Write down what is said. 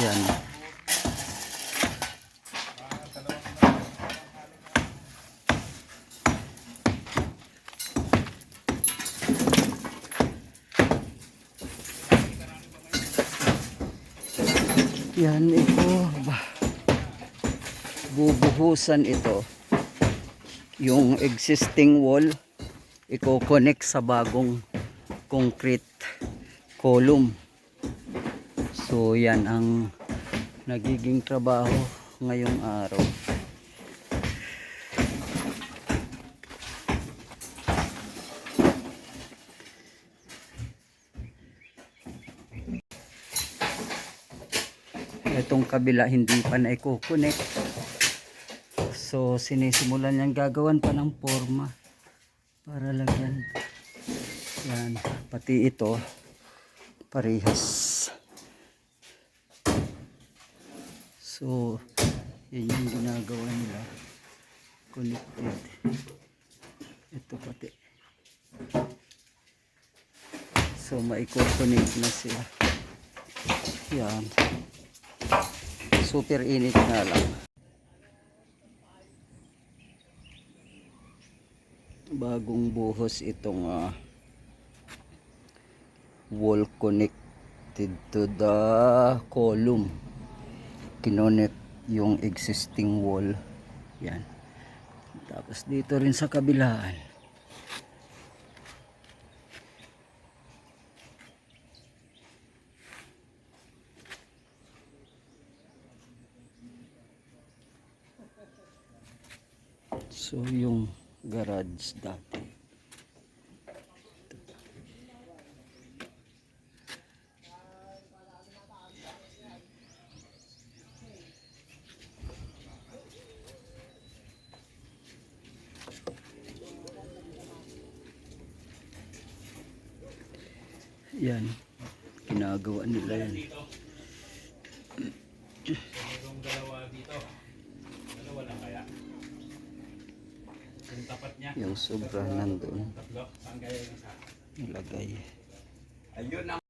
Yan. Yan ito. Bubuhusan ito. Yung existing wall i-connect sa bagong concrete column. So yan ang nagiging trabaho ngayong araw. Itong kabila hindi pa na i-connect. So sinisimulan niyang gagawan pa ng forma para lagyan. Yan, pati ito parehas. So yan yung ginagawa nila, connected. Ito pati. So maiko-connect na sila. Yan. Super init na lang. Bagong buhos itong wall connected to the column. Kinonect yung existing wall. Yan. Tapos dito rin sa kabilaan. So yung garage dati. Yan. Ginagawa nila yan. Yung dalawa dito. Dalawa lang kaya. Yung tapat niya. Yung sobra nandun. Tatlo. Saan kaya yung isa? Nilagay. Ayun ang